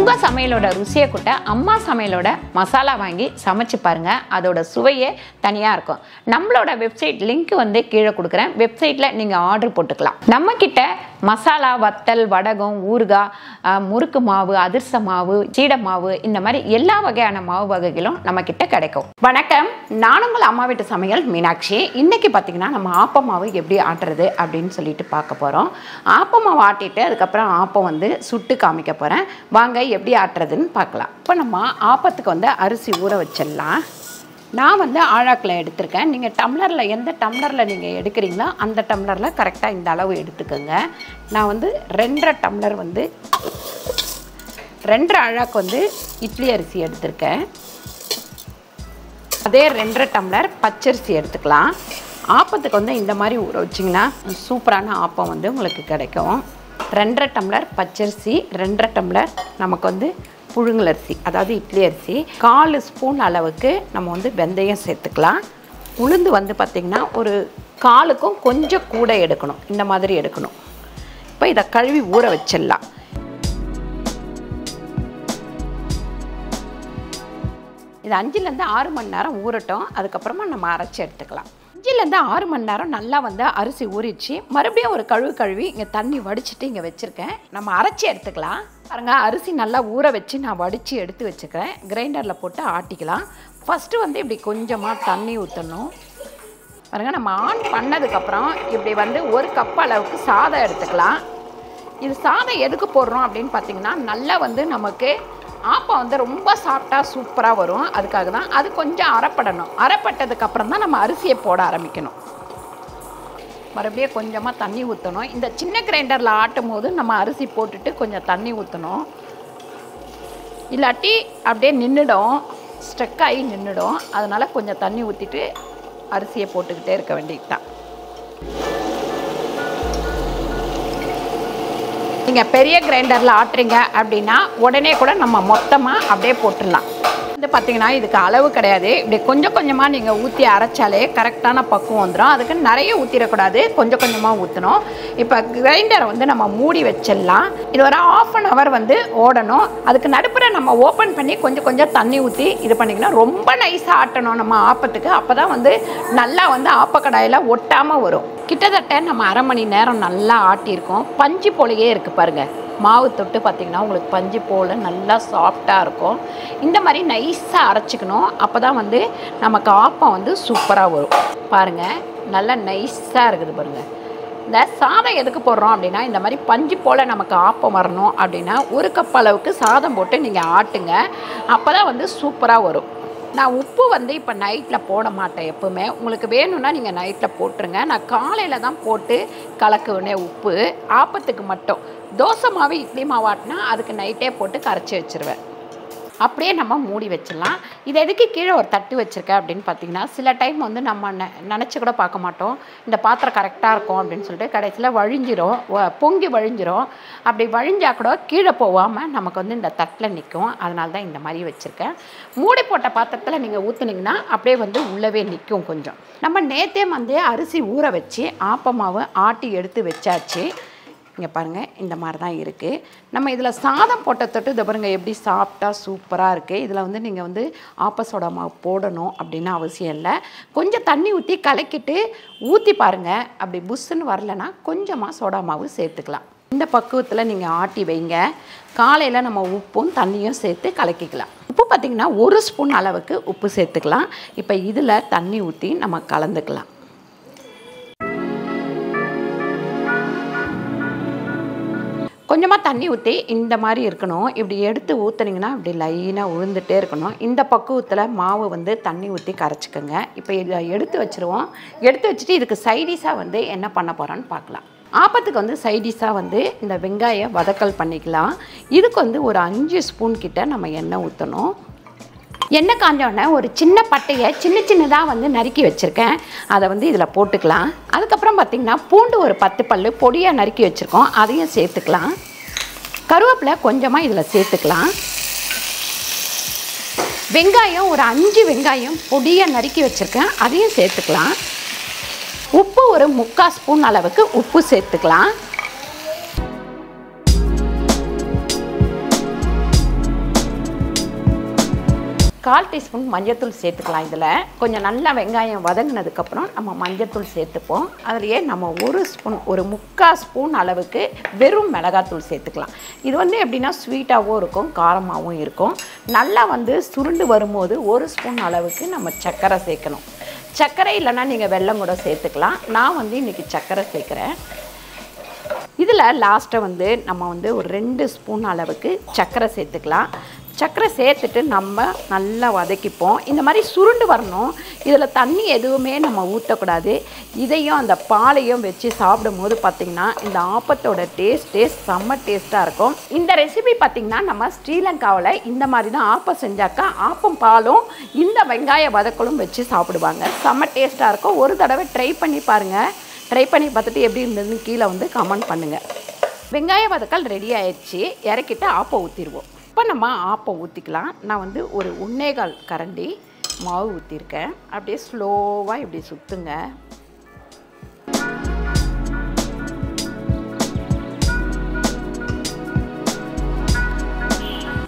உங்கள் சமையலோட ருசியை கூட்ட அம்மா சமையலோட மசாலா வாங்கி சமைச்சு பாருங்கள். அதோட சுவையே தனியாக இருக்கும். நம்மளோட வெப்சைட் லிங்க் வந்து கீழே கொடுக்குறேன். வெப்சைட்டில் நீங்கள் ஆர்டர் போட்டுக்கலாம். நம்மக்கிட்ட மசாலா, வத்தல், வடகம், ஊறுகாய், முறுக்கு மாவு, அதிர்ச மாவு, சீடை மாவு, இந்த மாதிரி எல்லா வகையான மாவு வகைகளும் நம்மக்கிட்ட கிடைக்கும். வணக்கம், நான் உங்கள் அம்மா வீட்டு சமையல் மீனாட்சி. இன்றைக்கி பார்த்திங்கன்னா நம்ம ஆப்ப மாவு எப்படி ஆட்டுறது அப்படின்னு சொல்லிட்டு பார்க்க போகிறோம். ஆப்ப மாவு ஆட்டிட்டு அதுக்கப்புறம் ஆப்பம் வந்து சுட்டு காமிக்க போகிறேன். வாங்க எப்படி ஆட்டுறதுன்னு பார்க்கலாம். இப்போ நம்ம ஆப்பத்துக்கு வந்து அரிசி ஊற வச்சிடலாம். நான் வந்து ஆழாக்கில் எடுத்திருக்கேன். நீங்கள் டம்ளரில் எந்த டம்ளரில் நீங்கள் எடுக்கிறீங்களோ அந்த டம்ளரில் கரெக்டாக இந்த அளவு எடுத்துக்கோங்க. நான் வந்து 2.5 டம்ளர் வந்து 2.5 ஆழாக்கு வந்து இட்லி அரிசி எடுத்திருக்கேன். அதே 2.5 டம்ளர் பச்சரிசி எடுத்துக்கலாம். ஆப்பத்துக்கு வந்து இந்த மாதிரி ஊற வச்சிங்கன்னா சூப்பரான ஆப்பம் வந்து உங்களுக்கு கிடைக்கும். 2.5 டம்ளர் பச்சரிசி, 2.5 டம்ளர் நமக்கு வந்து புழுங்கல் அரிசி, அதாவது இட்லி அரிசி, 4 ஸ்பூன் அளவுக்கு நம்ம வந்து வெந்தயம் சேர்த்துக்கலாம். உளுந்து வந்து பார்த்திங்கன்னா ஒரு 4க்கும் கொஞ்சம் கூட எடுக்கணும், இந்த மாதிரி எடுக்கணும். இப்போ இதை கழுவி ஊற வச்சிடலாம். இது 5லேருந்து 6 மணி நேரம் ஊறட்டும். அதுக்கப்புறமா நம்ம அரைச்சி எடுத்துக்கலாம். 5லேருந்து 6 மணி நேரம் நல்லா வந்து அரிசி ஊறிச்சு. மறுபடியும் ஒரு கழுவி இங்கே தண்ணி வடிச்சிட்டு இங்கே வச்சுருக்கேன். நம்ம அரைச்சி எடுத்துக்கலாம். பாருங்கள், அரிசி நல்லா ஊற வச்சு நான் வடித்து எடுத்து வச்சுக்கிறேன். கிரைண்டரில் போட்டு ஆட்டிக்கலாம். ஃபஸ்ட்டு வந்து இப்படி கொஞ்சமாக தண்ணி ஊற்றணும். பாருங்கள், நம்ம ஆன் பண்ணதுக்கப்புறம் இப்படி வந்து 1 கப் அளவுக்கு சாதம் எடுத்துக்கலாம். இது சாதம் எதுக்கு போடுறோம் அப்படின்னு பார்த்திங்கன்னா, நல்லா வந்து நமக்கு ஆப்பம் வந்து ரொம்ப சாஃப்டாக சூப்பராக வரும். அதுக்காக தான். அது கொஞ்சம் அரைப்படணும். அரைப்பட்டதுக்கப்புறம் தான் நம்ம அரிசியை போட ஆரம்பிக்கணும். மறுபடியும் கொஞ்சமாக தண்ணி ஊற்றணும். இந்த சின்ன கிரைண்டரில் ஆட்டும் போது நம்ம அரிசி போட்டுட்டு கொஞ்சம் தண்ணி ஊற்றணும். இல்லாட்டி அப்படியே நின்றுடும், ஸ்ட்ரெக் ஆகி நின்றுடும். அதனால் கொஞ்சம் தண்ணி ஊற்றிட்டு அரிசியை போட்டுக்கிட்டே இருக்க வேண்டியது தான். நீங்கள் பெரிய கிரைண்டரில் ஆட்டுறீங்க அப்படின்னா உடனே கூட நம்ம மொத்தமாக அப்படியே போட்டுடலாம். இது பார்த்திங்கன்னா இதுக்கு அளவு கிடையாது. இப்படி கொஞ்சம் கொஞ்சமாக நீங்கள் ஊற்றி அரைச்சாலே கரெக்டான பக்குவம் வந்துடும். அதுக்கு நிறைய ஊற்றிடக்கூடாது, கொஞ்சம் கொஞ்சமாக ஊற்றணும். இப்போ கிரைண்டரை வந்து நம்ம மூடி வச்சிடலாம். இது ஒரு 1/2 hour வந்து ஓடணும். அதுக்கு நடுப்புற நம்ம ஓப்பன் பண்ணி கொஞ்சம் கொஞ்சம் தண்ணி ஊற்றி இது பண்ணிக்கணும். ரொம்ப நைஸாக ஆட்டணும் நம்ம ஆப்பத்துக்கு. அப்போ தான் வந்து நல்லா வந்து ஆப்பக்கடாயில் ஒட்டாமல் வரும். கிட்டத்தட்ட நம்ம 1/2 மணி நேரம் நல்லா ஆட்டியிருக்கோம். பஞ்சு போலையே இருக்குது பாருங்கள். மாவு தொட்டு பார்த்திங்கன்னா உங்களுக்கு பஞ்சு போல் நல்லா சாஃப்டாக இருக்கும். இந்த மாதிரி நைஸாக அரைச்சிக்கணும். அப்போ தான் வந்து நமக்கு ஆப்பம் வந்து சூப்பராக வரும். பாருங்கள், நல்லா நைஸாக இருக்குது பாருங்கள். இந்த சாதம் எதுக்கு போடுறோம் அப்படின்னா, இந்த மாதிரி பஞ்சு போல் நமக்கு ஆப்பம் வரணும் அப்படின்னா 1 கப் அளவுக்கு சாதம் போட்டு நீங்கள் ஆட்டுங்க. அப்போ தான் வந்து சூப்பராக வரும். நான் உப்பு வந்து இப்போ நைட்டில் போட மாட்டேன் எப்போவுமே. உங்களுக்கு வேணும்னா நீங்கள் நைட்டில் போட்டுருங்க. நான் காலையில் தான் போட்டு கலக்குவேனே உப்பு, ஆப்பத்துக்கு மட்டும். தோசை மாவு, இட்லி மாவு ஆட்டினா அதுக்கு நைட்டே போட்டு கரைச்சி வச்சுருவேன். அப்படியே நம்ம மூடி வச்சிடலாம். இது எதுக்கு கீழே ஒரு தட்டு வச்சுருக்கேன் அப்படின்னு பார்த்தீங்கன்னா, சில டைம் வந்து நம்ம நினச்சி கூட பார்க்க மாட்டோம் இந்த பாத்திரம் கரெக்டாக இருக்கும் அப்படின்னு சொல்லிட்டு கடைசியில் வழிஞ்சிரும், பொங்கி வழிஞ்சிரும். அப்படி வழிஞ்சால் கூட கீழே போகாமல் நமக்கு வந்து இந்த தட்டில் நிற்கும். அதனால தான் இந்த மாதிரி வச்சுருக்கேன். மூடி போட்ட பாத்திரத்தில் நீங்கள் ஊற்றுனீங்கன்னா அப்படியே வந்து உள்ளவே நிற்கும் கொஞ்சம். நம்ம நேற்றே வந்து அரிசி ஊற வச்சு ஆப்பமாவை ஆட்டி எடுத்து வச்சாச்சு. இங்கே பாருங்கள், இந்த மாதிரி தான் இருக்குது. நம்ம இதில் சாதம் போட்ட தொட்டு இதை பாருங்கள் எப்படி சாஃப்டாக சூப்பராக இருக்குது. இதில் வந்து நீங்கள் வந்து ஆப்ப சோடா மாவு போடணும் அப்படின்னு அவசியம் இல்லை. கொஞ்சம் தண்ணி ஊற்றி கலக்கிட்டு ஊற்றி பாருங்கள். அப்படி புஷ்ஷுன்னு வரலைன்னா கொஞ்சமாக சோடா மாவு சேர்த்துக்கலாம். இந்த பக்குவத்தில் நீங்கள் ஆட்டி வைங்க. காலையில் நம்ம உப்பும் தண்ணியும் சேர்த்து கலக்கிக்கலாம். உப்பு பார்த்திங்கன்னா 1 ஸ்பூன் அளவுக்கு உப்பு சேர்த்துக்கலாம். இப்போ இதில் தண்ணி ஊற்றி நம்ம கலந்துக்கலாம். கொஞ்சமாக தண்ணி ஊற்றி இந்த மாதிரி இருக்கணும். இப்படி எடுத்து ஊற்றுனீங்கன்னா இப்படி லைனாக உழுந்துகிட்டே இருக்கணும். இந்த பக்குவத்தில் மாவு வந்து தண்ணி ஊற்றி கரைச்சிக்கோங்க. இப்போ இதை எடுத்து வச்சுருவோம். எடுத்து வச்சுட்டு இதுக்கு சைடிஷாக வந்து என்ன பண்ண போகிறோன்னு பார்க்கலாம். ஆப்பத்துக்கு வந்து சைடிஷாக வந்து இந்த வெங்காயம் வதக்கல் பண்ணிக்கலாம். இதுக்கு வந்து ஒரு 5 ஸ்பூன் கிட்ட நம்ம எண்ணெய் ஊற்றணும். எண்ணெய் காஞ்சோடனே ஒரு சின்ன பட்டையை சின்னதாக வந்து நறுக்கி வச்சுருக்கேன். அதை வந்து இதில் போட்டுக்கலாம். அதுக்கப்புறம் பார்த்திங்கன்னா பூண்டு ஒரு 10 பல் பொடியாக நறுக்கி வச்சுருக்கோம், அதையும் சேர்த்துக்கலாம். கருவேப்பிலை கொஞ்சமாக இதில் சேர்த்துக்கலாம். வெங்காயம் ஒரு 5 வெங்காயம் பொடியாக நறுக்கி வச்சுருக்கேன், அதையும் சேர்த்துக்கலாம். உப்பு ஒரு 3/4 ஸ்பூன் அளவுக்கு உப்பு சேர்த்துக்கலாம். 1/4 டீஸ்பூன் மஞ்சத்தூள் சேர்த்துக்கலாம். இதில் கொஞ்சம் நல்லா வெங்காயம் வதங்கினதுக்கப்புறம் நம்ம மஞ்சத்தூள் சேர்த்துப்போம். அதுலேயே நம்ம 1 ஸ்பூன், ஒரு 3/4 ஸ்பூன் அளவுக்கு வெறும் மிளகாத்தூள் சேர்த்துக்கலாம். இது வந்து எப்படின்னா ஸ்வீட்டாகவும் இருக்கும், காரமாகவும் இருக்கும். நல்லா வந்து சுருண்டு வரும்போது 1 ஸ்பூன் அளவுக்கு நம்ம சர்க்கரை சேர்க்கணும். சர்க்கரை இல்லைன்னா நீங்கள் வெல்லம் கூட சேர்த்துக்கலாம். நான் வந்து இன்றைக்கி சர்க்கரை சேர்க்குறேன். இதில் லாஸ்ட்டை வந்து நம்ம வந்து ஒரு 2 ஸ்பூன் அளவுக்கு சர்க்கரை சேர்த்துக்கலாம். சர்க்கரை சேர்த்துட்டு நம்ம நல்லா வதக்கிப்போம். இந்த மாதிரி சுருண்டு வரணும். இதில் தண்ணி எதுவுமே நம்ம ஊற்றக்கூடாது. இதையும் அந்த பாலையும் வச்சு சாப்பிடும் போது பார்த்திங்கன்னா இந்த ஆப்பத்தோட டேஸ்ட்டே செம்ம டேஸ்ட்டாக இருக்கும். இந்த ரெசிபி பார்த்திங்கன்னா நம்ம ஸ்ரீலங்காவில் இந்த மாதிரி தான் ஆப்பம் செஞ்சாக்கா ஆப்பம் பாலும் இந்த வெங்காய வதக்கலும் வச்சு சாப்பிடுவாங்க. செம்ம டேஸ்ட்டாக இருக்கும். ஒரு தடவை ட்ரை பண்ணி பாருங்கள். ட்ரை பண்ணி பார்த்துட்டு எப்படி இருந்ததுன்னு கீழே வந்து கமெண்ட் பண்ணுங்கள். வெங்காய வதக்கல் ரெடி ஆயிடுச்சு. இறக்கிட்டு ஆப்பம் ஊற்றிடுவோம். இப்போ நம்ம ஆப்பம் ஊற்றிக்கலாம். நான் வந்து ஒரு 1/4 கரண்டி மாவு ஊற்றிருக்கேன். அப்படியே ஸ்லோவாக இப்படி சுற்றுங்க.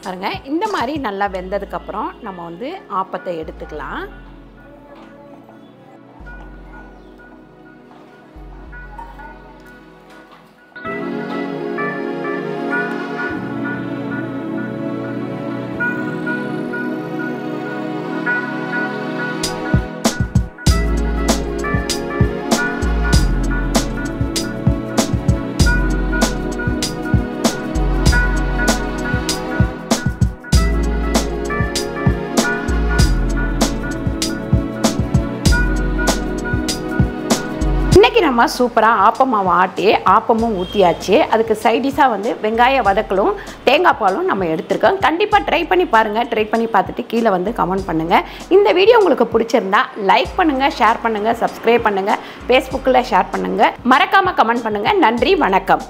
பாருங்க, இந்த மாதிரி நல்லா வெந்ததுக்கப்புறம் நம்ம வந்து ஆப்பத்தை எடுத்துக்கலாம். இன்றைக்கி நம்ம சூப்பராக ஆப்பமாவை ஆட்டி ஆப்பமும் ஊற்றியாச்சு. அதுக்கு சைடிஷாக வந்து வெங்காய வதக்கலும் தேங்காய் பாலும் நம்ம எடுத்துருக்கோம். கண்டிப்பாக ட்ரை பண்ணி பாருங்கள். ட்ரை பண்ணி பார்த்துட்டு கீழே வந்து கமெண்ட் பண்ணுங்கள். இந்த வீடியோ உங்களுக்கு பிடிச்சிருந்தா லைக் பண்ணுங்கள், ஷேர் பண்ணுங்கள், சப்ஸ்கிரைப் பண்ணுங்கள், ஃபேஸ்புக்கில் ஷேர் பண்ணுங்கள், மறக்காமல் கமெண்ட் பண்ணுங்கள். நன்றி, வணக்கம்.